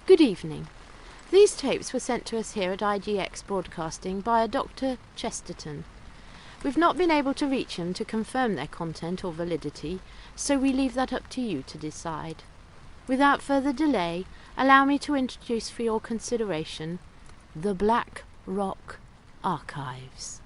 Good evening. These tapes were sent to us here at IGX Broadcasting by a Doctor Chesterton. We've not been able to reach him to confirm their content or validity, so we leave that up to you to decide. Without further delay, allow me to introduce for your consideration the Black-Rock Archives.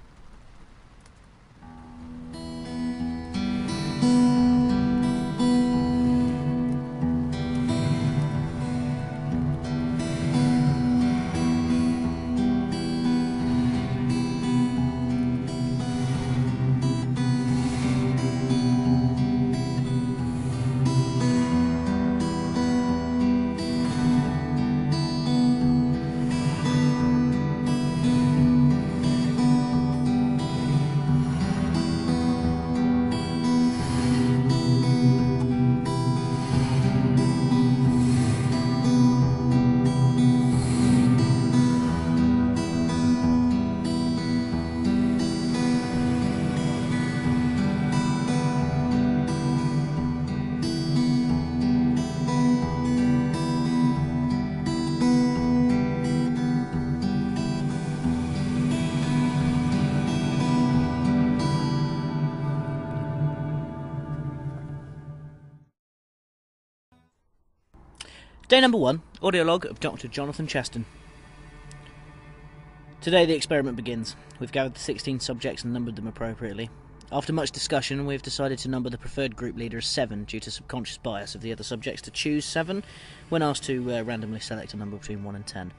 Day number 1, audio log of Dr. Jonathan Chesterton. Today the experiment begins. We've gathered the 16 subjects and numbered them appropriately. After much discussion, we've decided to number the preferred group leader as 7 due to subconscious bias of the other subjects to choose 7 when asked to randomly select a number between 1 and 10.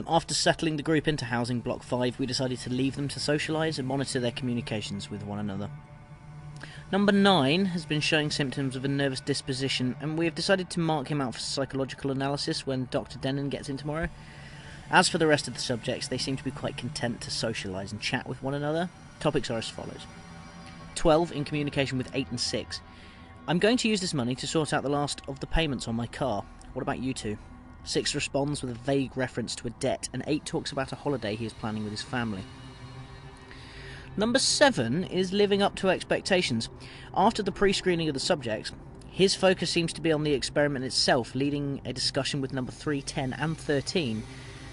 After settling the group into housing block 5, we decided to leave them to socialise and monitor their communications with one another. Number 9 has been showing symptoms of a nervous disposition, and we have decided to mark him out for psychological analysis when Dr. Denon gets in tomorrow. As for the rest of the subjects, they seem to be quite content to socialise and chat with one another. Topics are as follows. 12 in communication with 8 and 6. I'm going to use this money to sort out the last of the payments on my car. What about you two? 6 responds with a vague reference to a debt, and 8 talks about a holiday he is planning with his family. Number 7 is living up to expectations. After the pre-screening of the subjects, his focus seems to be on the experiment itself, leading a discussion with number 3, 10 and 13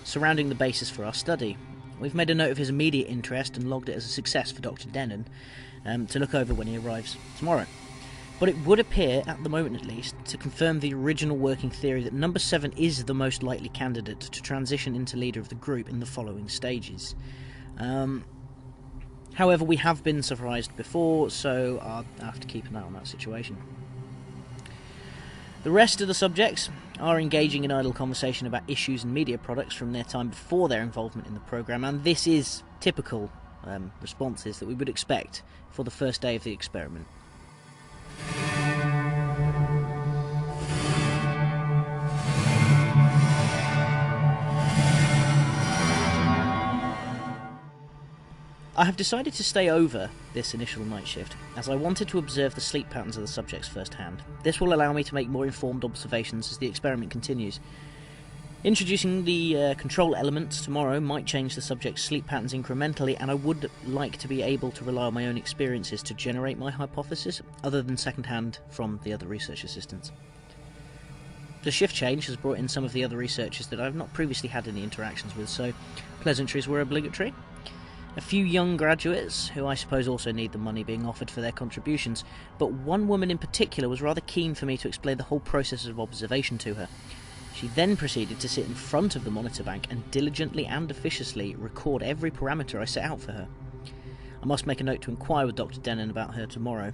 surrounding the basis for our study. We've made a note of his immediate interest and logged it as a success for Dr. Denon to look over when he arrives tomorrow. But it would appear, at the moment at least, to confirm the original working theory that number 7 is the most likely candidate to transition into leader of the group in the following stages. However, we have been surprised before, so I'll have to keep an eye on that situation. The rest of the subjects are engaging in idle conversation about issues and media products from their time before their involvement in the programme, and this is typical responses that we would expect for the first day of the experiment. I have decided to stay over this initial night shift, as I wanted to observe the sleep patterns of the subjects firsthand. This will allow me to make more informed observations as the experiment continues. Introducing the control elements tomorrow might change the subjects' sleep patterns incrementally, and I would like to be able to rely on my own experiences to generate my hypothesis, other than second-hand from the other research assistants. The shift change has brought in some of the other researchers that I have not previously had any interactions with, so pleasantries were obligatory. A few young graduates, who I suppose also need the money being offered for their contributions, but one woman in particular was rather keen for me to explain the whole process of observation to her. She then proceeded to sit in front of the monitor bank and diligently and officiously record every parameter I set out for her. I must make a note to inquire with Dr. Denon about her tomorrow.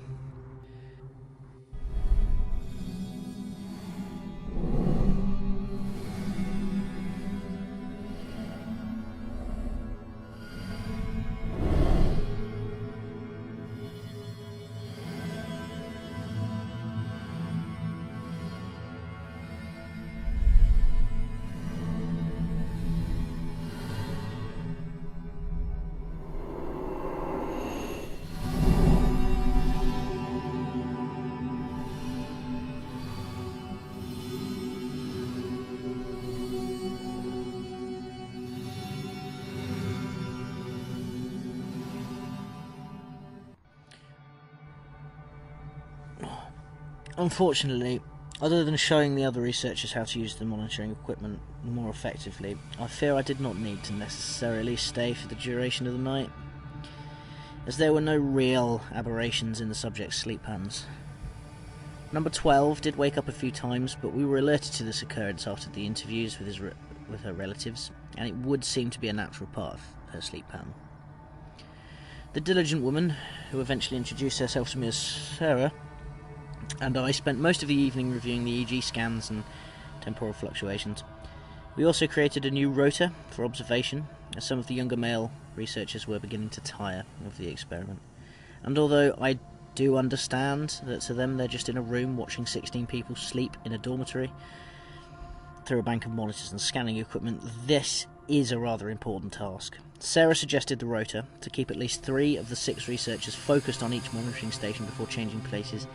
Unfortunately, Other than showing the other researchers how to use the monitoring equipment more effectively, I fear I did not need to necessarily stay for the duration of the night, as there were no real aberrations in the subject's sleep patterns. Number 12 did wake up a few times, but we were alerted to this occurrence after the interviews with her relatives, and it would seem to be a natural part of her sleep pattern. The diligent woman, who eventually introduced herself to me as Sarah, and I spent most of the evening reviewing the EEG scans and temporal fluctuations. We also created a new rota for observation, as some of the younger male researchers were beginning to tire of the experiment. And although I do understand that to them they're just in a room watching 16 people sleep in a dormitory through a bank of monitors and scanning equipment, this is a rather important task. Sarah suggested the rota to keep at least 3 of the 6 researchers focused on each monitoring station before changing places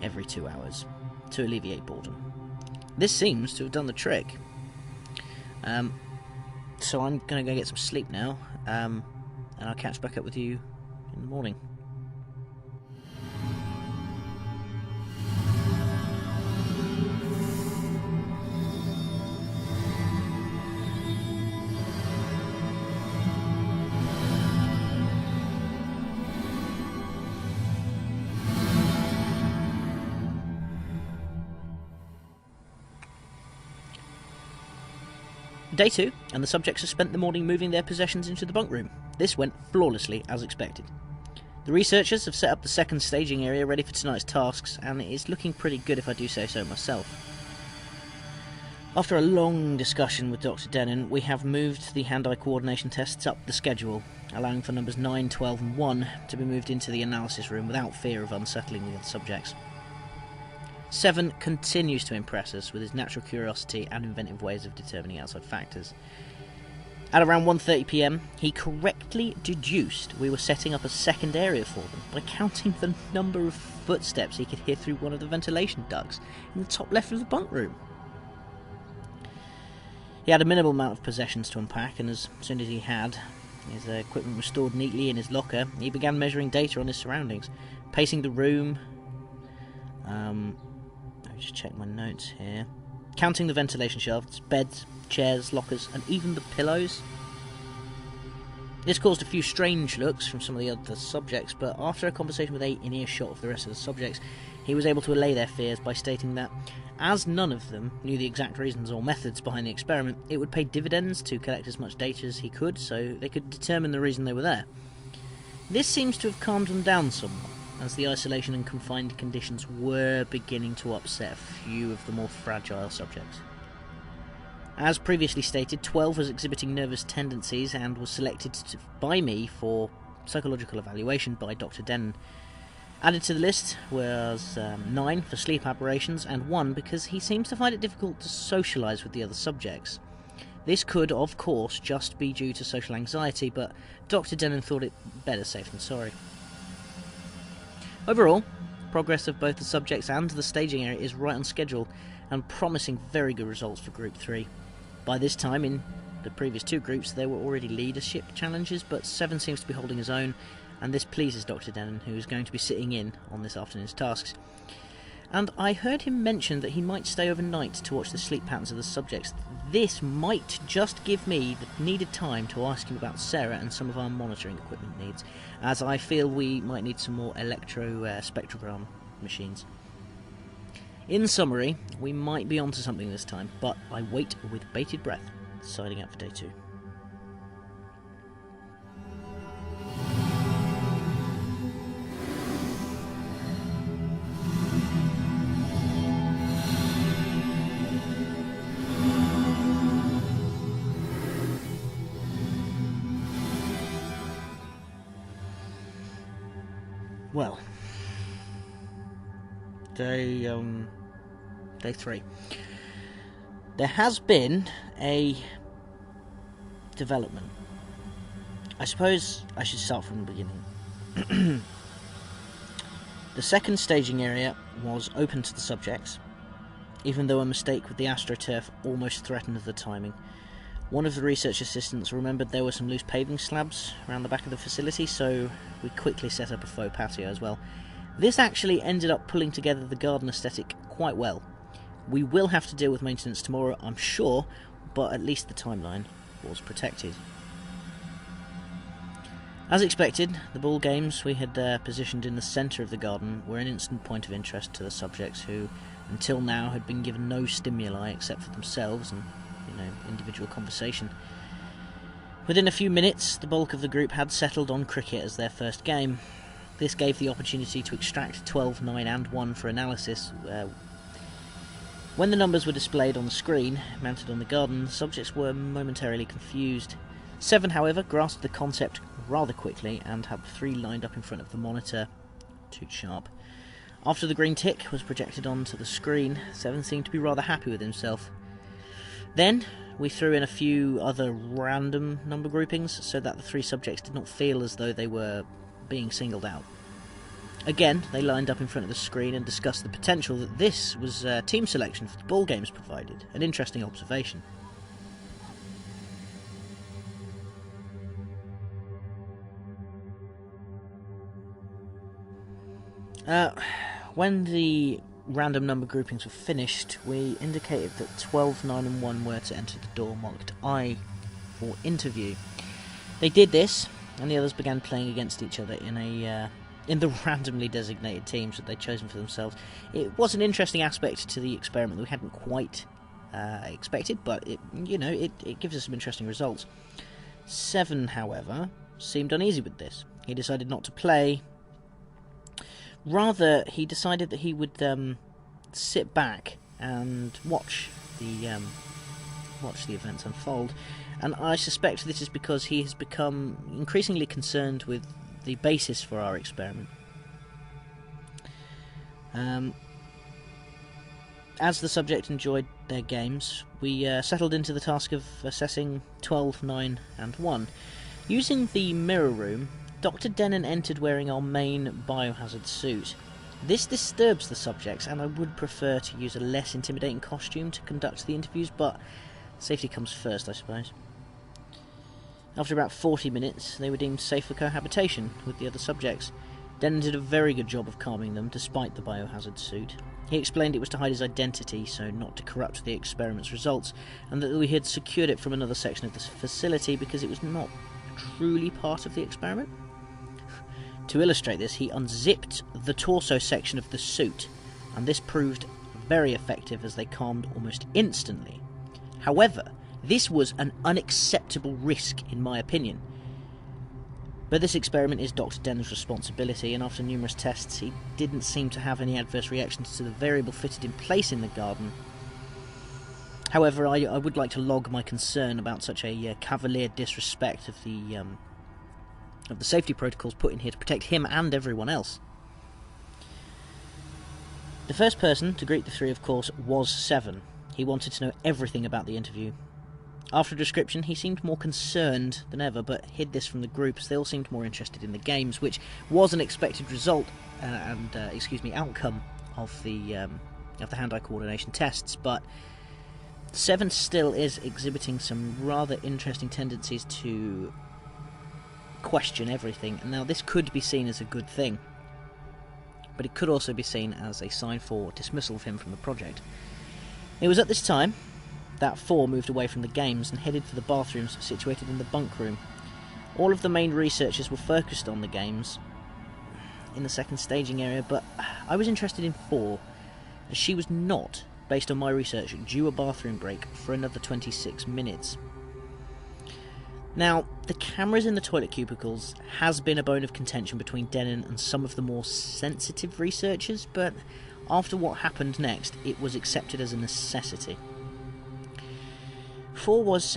every 2 hours, to alleviate boredom. This seems to have done the trick. So I'm going to go get some sleep now, and I'll catch back up with you in the morning. Day 2, and the subjects have spent the morning moving their possessions into the bunk room. This went flawlessly as expected. The researchers have set up the second staging area ready for tonight's tasks, and it is looking pretty good if I do say so myself. After a long discussion with Dr. Denon, we have moved the hand-eye coordination tests up the schedule, allowing for numbers 9, 12 and 1 to be moved into the analysis room without fear of unsettling the other subjects. 7 continues to impress us with his natural curiosity and inventive ways of determining outside factors. At around 1:30 p.m, he correctly deduced we were setting up a second area for them by counting the number of footsteps he could hear through one of the ventilation ducts in the top left of the bunk room. He had a minimal amount of possessions to unpack, and as soon as he had, his equipment was stored neatly in his locker, he began measuring data on his surroundings, pacing the room. Let me just check my notes here. Counting the ventilation shafts, beds, chairs, lockers, and even the pillows. This caused a few strange looks from some of the other subjects, but after a conversation with 8 in earshot of the rest of the subjects, he was able to allay their fears by stating that, as none of them knew the exact reasons or methods behind the experiment, it would pay dividends to collect as much data as he could, so they could determine the reason they were there. This seems to have calmed them down somewhat, as the isolation and confined conditions were beginning to upset a few of the more fragile subjects. As previously stated, 12 was exhibiting nervous tendencies and was selected by me for psychological evaluation by Dr. Denon. Added to the list was 9 for sleep aberrations and 1 because he seems to find it difficult to socialise with the other subjects. This could, of course, just be due to social anxiety, but Dr. Denon thought it better safe than sorry. Overall, progress of both the subjects and the staging area is right on schedule and promising very good results for Group 3. By this time, in the previous 2 groups, there were already leadership challenges, but 7 seems to be holding his own, and this pleases Dr. Denon, who is going to be sitting in on this afternoon's tasks. And I heard him mention that he might stay overnight to watch the sleep patterns of the subjects. This might just give me the needed time to ask him about Sarah and some of our monitoring equipment needs, as I feel we might need some more electro-spectrogram machines. In summary, we might be onto something this time, but I wait with bated breath, signing out for Day 2. Well, Day 3. There has been a development. I suppose I should start from the beginning. The second staging area was open to the subjects, even though a mistake with the AstroTurf almost threatened the timing. One of the research assistants remembered there were some loose paving slabs around the back of the facility, so we quickly set up a faux patio as well. This actually ended up pulling together the garden aesthetic quite well. We will have to deal with maintenance tomorrow, I'm sure, but at least the timeline was protected. As expected, the ball games we had positioned in the centre of the garden were an instant point of interest to the subjects who, until now, had been given no stimuli except for themselves and, individual conversation. Within a few minutes, the bulk of the group had settled on cricket as their first game. This gave the opportunity to extract 12, 9 and 1 for analysis. When the numbers were displayed on the screen, mounted on the garden, the subjects were momentarily confused. 7, however, grasped the concept rather quickly and had the 3 lined up in front of the monitor. Toot sharp. After the green tick was projected onto the screen, 7 seemed to be rather happy with himself. Then we threw in a few other random number groupings so that the 3 subjects did not feel as though they were being singled out. Again, they lined up in front of the screen and discussed the potential that this was team selection for the ball games provided. An interesting observation. When the random number groupings were finished, we indicated that 12, 9 and 1 were to enter the door marked I for interview. They did this, and the others began playing against each other in the randomly designated teams that they'd chosen for themselves. It was an interesting aspect to the experiment that we hadn't quite expected, but it gives us some interesting results. 7, however, seemed uneasy with this. He decided not to play. Rather, he decided that he would sit back and watch the events unfold. And I suspect this is because he has become increasingly concerned with the basis for our experiment. As the subject enjoyed their games, we settled into the task of assessing 12, 9 and 1. Using the mirror room, Dr. Denon entered wearing our main biohazard suit. This disturbs the subjects, and I would prefer to use a less intimidating costume to conduct the interviews, but safety comes first, I suppose. After about 40 minutes, they were deemed safe for cohabitation with the other subjects. Denon did a very good job of calming them, despite the biohazard suit. He explained it was to hide his identity, so not to corrupt the experiment's results, and that we had secured it from another section of the facility because it was not truly part of the experiment. To illustrate this, he unzipped the torso section of the suit, and this proved very effective as they calmed almost instantly. However, this was an unacceptable risk in my opinion. But this experiment is Dr. Denon's responsibility, and after numerous tests he didn't seem to have any adverse reactions to the variable fitted in place in the garden. However, I would like to log my concern about such a cavalier disrespect of the safety protocols put in here to protect him and everyone else. The first person to greet the 3, of course, was 7. He wanted to know everything about the interview. After a description, he seemed more concerned than ever, but hid this from the group as they all seemed more interested in the games, which was an expected result outcome of the hand-eye coordination tests. But 7 still is exhibiting some rather interesting tendencies to question everything. Now, this could be seen as a good thing, but it could also be seen as a sign for dismissal of him from the project. It was at this time that 4 moved away from the games and headed for the bathrooms situated in the bunk room. All of the main researchers were focused on the games in the second staging area, but I was interested in 4, as she was not, based on my research, due a bathroom break for another 26 minutes. Now, the cameras in the toilet cubicles has been a bone of contention between Denon and some of the more sensitive researchers, but after what happened next, it was accepted as a necessity. 4 was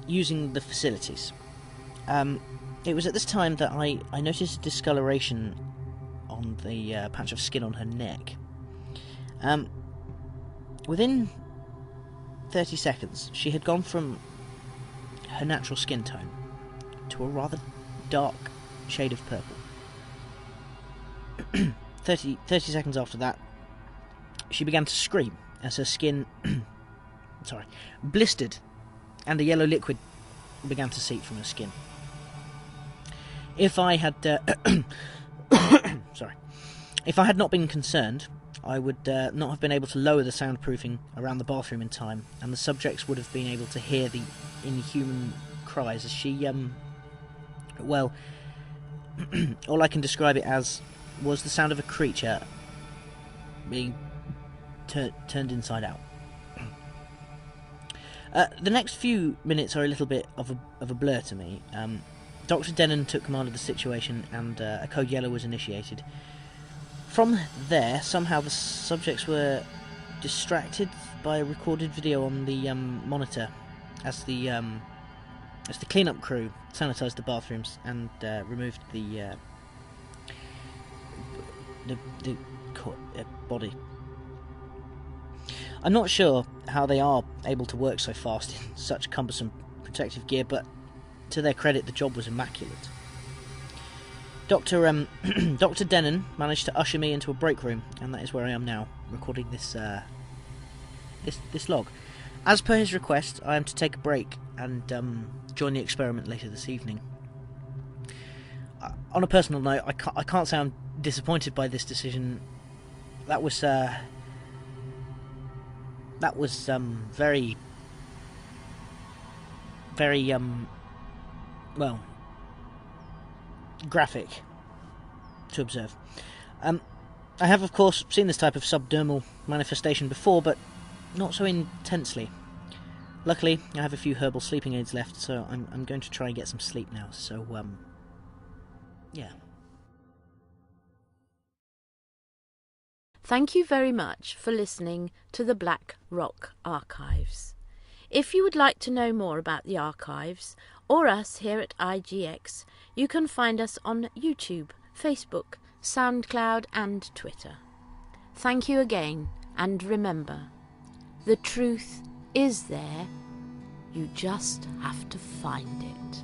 using the facilities. It was at this time that I noticed a discoloration on the patch of skin on her neck. Within 30 seconds, she had gone from her natural skin tone to a rather dark shade of purple. 30 seconds after that, she began to scream as her skin blistered and a yellow liquid began to seep from her skin. If I had not been concerned, I would not have been able to lower the soundproofing around the bathroom in time, and the subjects would have been able to hear the inhuman cries as she, well, all I can describe it as was the sound of a creature being turned inside out. The next few minutes are a little bit of a blur to me. Dr. Denon took command of the situation, and a code yellow was initiated. From there, somehow the subjects were distracted by a recorded video on the monitor as the clean-up crew sanitised the bathrooms and removed the body. I'm not sure how they are able to work so fast in such cumbersome protective gear, but to their credit, the job was immaculate. Dr. Denon managed to usher me into a break room, and that is where I am now, recording this log. As per his request, I am to take a break and join the experiment later this evening. On a personal note, I can't say I'm disappointed by this decision. That was very, very well, graphic to observe. I have, of course, seen this type of subdermal manifestation before, but not so intensely. Luckily, I have a few herbal sleeping aids left, so I'm going to try and get some sleep now. So, yeah. Thank you very much for listening to the Black-Rock Archives. If you would like to know more about the archives, or us here at IGX, you can find us on YouTube, Facebook, SoundCloud and Twitter. Thank you again, and remember, the truth is there, you just have to find it.